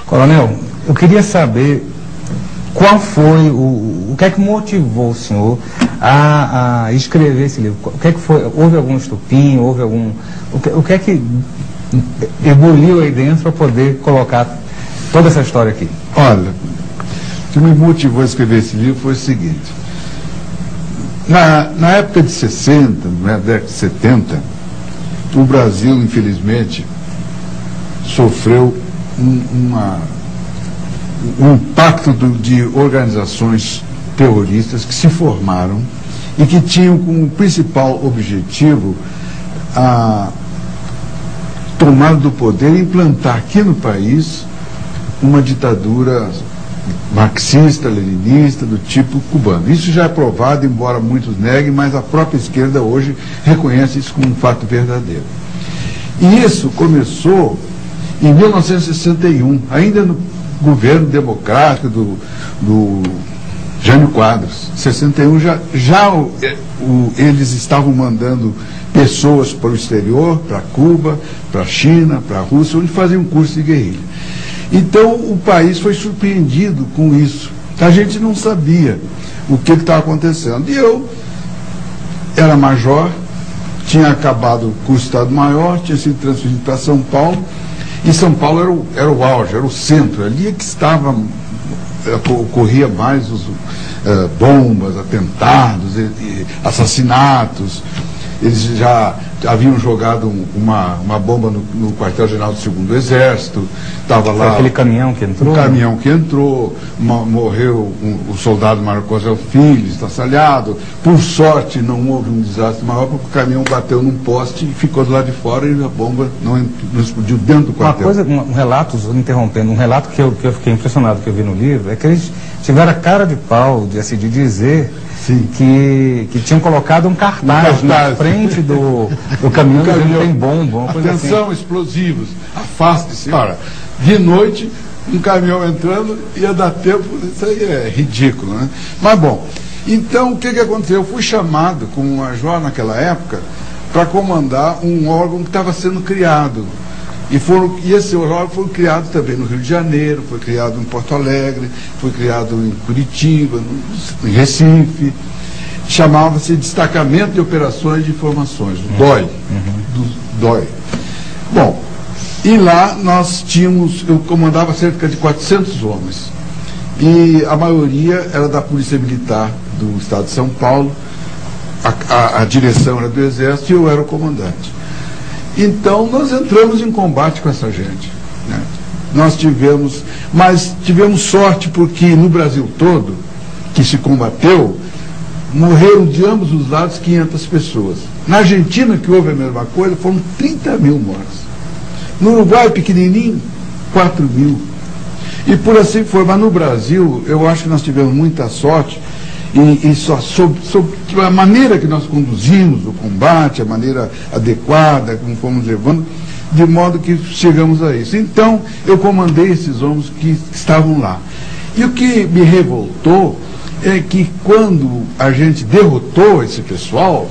Coronel, eu queria saber qual foi, o que é que motivou o senhor a escrever esse livro? O que é que foi? Houve algum estupim? Houve algum... O que é que ebuliu aí dentro para poder colocar toda essa história aqui? Olha, o que me motivou a escrever esse livro foi o seguinte. Na época de 60, na década de 70, o Brasil, infelizmente, sofreu um impacto de organizações terroristas que se formaram e que tinham como principal objetivo a tomada do poder e implantar aqui no país uma ditadura marxista, leninista, do tipo cubano. Isso já é provado, embora muitos neguem, mas a própria esquerda hoje reconhece isso como um fato verdadeiro. E isso começou em 1961, ainda no governo democrático do Jânio Quadros. Em 61 eles estavam mandando pessoas para o exterior, para Cuba, para a China, para a Rússia, onde faziam um curso de guerrilha. Então o país foi surpreendido com isso. A gente não sabia o que estava acontecendo. E eu era major, tinha acabado o curso de Estado-Maior, tinha sido transferido para São Paulo, e São Paulo era o auge, era o centro, ali é que ocorria mais os bombas, atentados, assassinatos. Eles já haviam jogado uma bomba no quartel-general do 2º Exército, estava lá... Aquele caminhão que entrou? O caminhão que entrou, morreu o soldado Marcos Filho, estraçalhado. Por sorte, não houve um desastre maior, porque o caminhão bateu num poste e ficou do lado de fora e a bomba não explodiu dentro do quartel. Um relato, interrompendo, um relato que eu fiquei impressionado que eu vi no livro, é que eles tiveram a cara de pau de dizer... Que tinham colocado um cartaz na frente do caminhão dizendo tem bomba. Atenção, assim. Explosivos, afaste-se. Ora, de noite, um caminhão entrando, ia dar tempo, isso aí é ridículo, né? Mas bom, então o que aconteceu? Eu fui chamado como major naquela época para comandar um órgão que estava sendo criado. E esse órgão foi criado também no Rio de Janeiro, foi criado em Porto Alegre, foi criado em Curitiba, em Recife. Chamava-se Destacamento de Operações de Informações, o DOI. DOI. Bom, e lá eu comandava cerca de 400 homens. E a maioria era da Polícia Militar do Estado de São Paulo, a direção era do Exército e eu era o comandante. Então, nós entramos em combate com essa gente, né? Mas tivemos sorte porque no Brasil todo, que se combateu, morreram de ambos os lados 500 pessoas. Na Argentina, que houve a mesma coisa, foram 30 mil mortos. No Uruguai, pequenininho, 4 mil. E por assim foi. Mas no Brasil, eu acho que nós tivemos muita sorte, e só sobre a maneira que nós conduzimos o combate, a maneira adequada, como fomos levando, de modo que chegamos a isso. Então, eu comandei esses homens que estavam lá. E o que me revoltou é que quando a gente derrotou esse pessoal,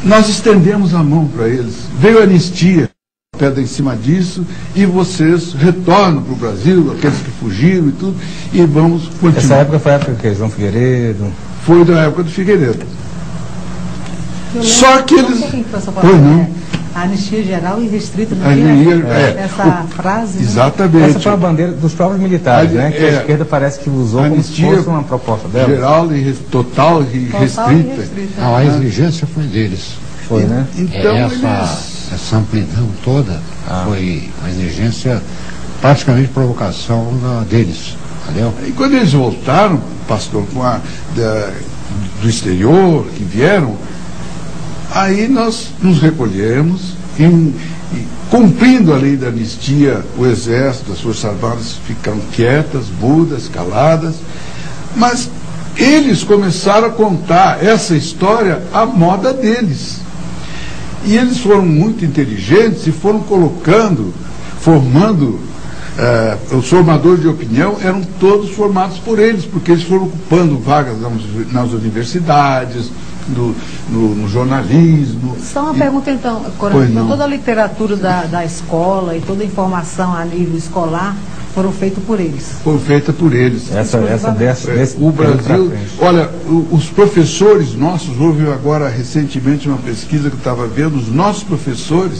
nós estendemos a mão para eles. Veio a anistia, pedra em cima disso, e vocês retornam para o Brasil, aqueles que fugiram e tudo, e vamos continuar. Essa época foi a época que João Figueiredo? Foi da época do Figueiredo. Só que eles... Pois não. A anistia geral e restrita, não é? Essa frase? Exatamente. Né? Essa foi a bandeira dos próprios militares, né? Que a esquerda parece que usou como se fosse uma proposta dela. Geral e total e restrita. A exigência foi deles. Foi, né? Então, essa amplidão toda foi uma exigência, praticamente provocação deles. Entendeu? E quando eles voltaram, pastor, do exterior, que vieram, aí nós nos recolhemos, e cumprindo a lei da anistia, o Exército, as Forças Armadas ficaram quietas, mudas, caladas, mas eles começaram a contar essa história à moda deles. E eles foram muito inteligentes e foram formando, os formadores de opinião eram todos formados por eles, porque eles foram ocupando vagas nas universidades, no jornalismo. Só uma pergunta então, Coronel, toda a literatura da escola e toda a informação a nível escolar foram feitos por eles. Foi feita por eles. O Brasil, olha, os professores nossos, houve agora recentemente uma pesquisa que eu estava vendo, os nossos professores,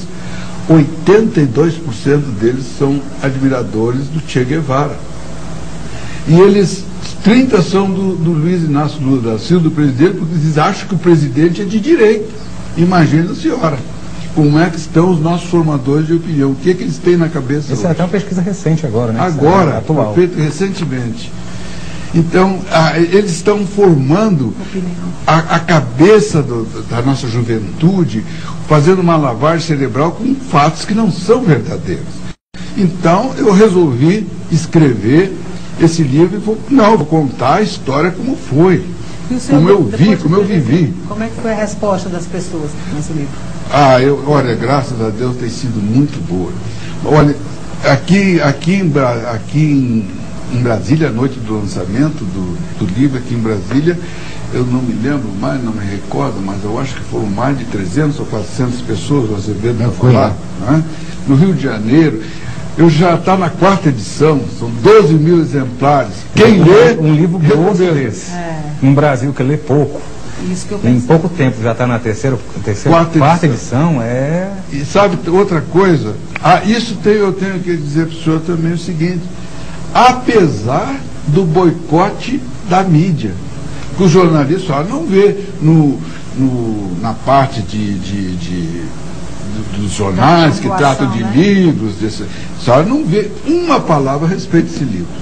82% deles são admiradores do Che Guevara. E eles, 30 são do Luiz Inácio Lula da Silva, do presidente, porque eles acham que o presidente é de direita. Imagina a senhora. Como é que estão os nossos formadores de opinião? O que eles têm na cabeça? Isso é até uma pesquisa recente agora, né? Agora, atual. Feita recentemente. Então, eles estão formando a cabeça da nossa juventude, fazendo uma lavagem cerebral com fatos que não são verdadeiros. Então, eu resolvi escrever esse livro e vou contar a história como foi. Como eu vi, como eu vivi. Como é que foi a resposta das pessoas nesse livro? Olha, graças a Deus tem sido muito boa. Olha, aqui em Brasília, a noite do lançamento do livro aqui em Brasília, eu não me lembro mais, não me recordo, mas eu acho que foram mais de 300 ou 400 pessoas o Azevedo para falar. Né? No Rio de Janeiro, eu já está na 4ª edição, são 12 mil exemplares. Quem lê... Um livro grosso desse. Um Brasil que lê pouco. Isso que eu em pouco tempo já está na quarta edição. E sabe outra coisa? Isso eu tenho que dizer para o senhor também o seguinte: apesar do boicote da mídia, que os jornalistas não vê na parte dos jornais que tratam de livros, não vê uma palavra a respeito desse livro.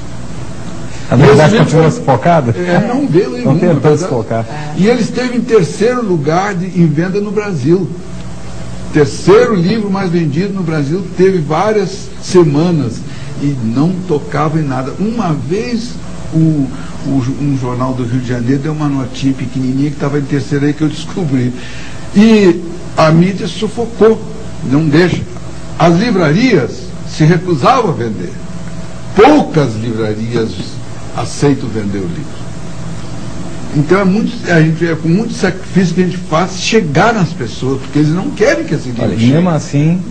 A verdade continua sufocada? Não vê nenhuma. Não tentou sufocar. E ele esteve em 3º lugar em venda no Brasil. 3º livro mais vendido no Brasil, teve várias semanas e não tocava em nada. Uma vez um jornal do Rio de Janeiro deu uma notinha pequenininha que estava em 3º aí que eu descobri. E a mídia sufocou, não deixa. As livrarias se recusavam a vender. Poucas livrarias aceitam vender o livro. Então é com muito sacrifício que a gente faz chegar nas pessoas, porque eles não querem que esse livro chegue. Mesmo assim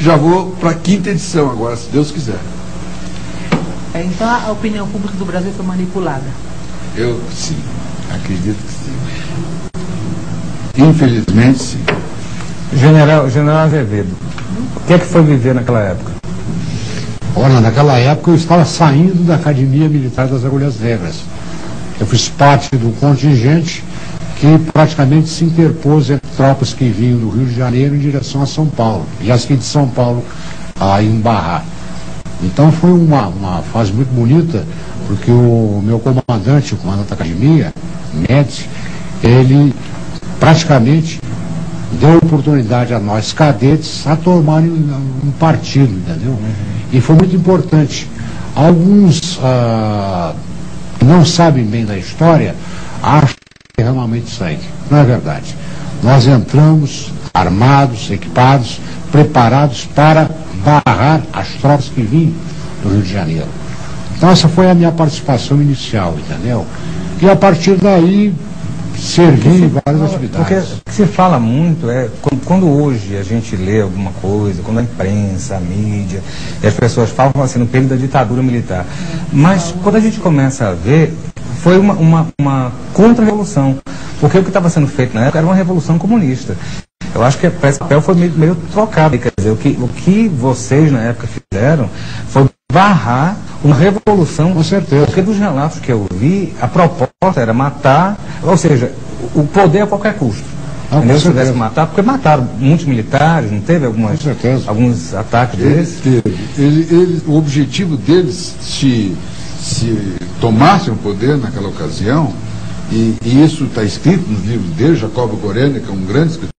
já vou para a 5ª edição agora, se Deus quiser. Então a opinião pública do Brasil foi manipulada? Eu sim, acredito que sim. Infelizmente sim. General Azevedo, o que é que foi viver naquela época? Olha, naquela época eu estava saindo da Academia Militar das Agulhas Negras. Eu fiz parte do contingente que praticamente se interpôs entre tropas que vinham do Rio de Janeiro em direção a São Paulo, e as que de São Paulo a embarrar. Então foi uma fase muito bonita, porque o meu comandante, o comandante da Academia, Médici, ele praticamente deu oportunidade a nós cadetes a tomarem um partido, entendeu? E foi muito importante. Alguns que não sabem bem da história acham que é realmente sangue. Não é verdade. Nós entramos armados, equipados, preparados para barrar as tropas que vinham do Rio de Janeiro. Então essa foi a minha participação inicial, entendeu? E a partir daí servi em várias atividades. Porque o que se fala muito quando hoje a gente lê alguma coisa, quando a imprensa, a mídia, e as pessoas falam assim no período da ditadura militar. Mas quando a gente começa a ver, foi uma contra-revolução. Porque o que estava sendo feito na época era uma revolução comunista. Eu acho que esse papel foi meio trocado. Quer dizer, o que vocês na época fizeram foi barrar uma revolução. Com certeza. Porque dos relatos que eu vi, a proposta era matar, ou seja, o poder a qualquer custo. Se pudesse matar, porque mataram muitos militares, não teve alguns ataques deles? O objetivo deles, se tomassem o poder naquela ocasião, e isso está escrito nos livros dele, Jacobo Gorena, que é um grande escritor,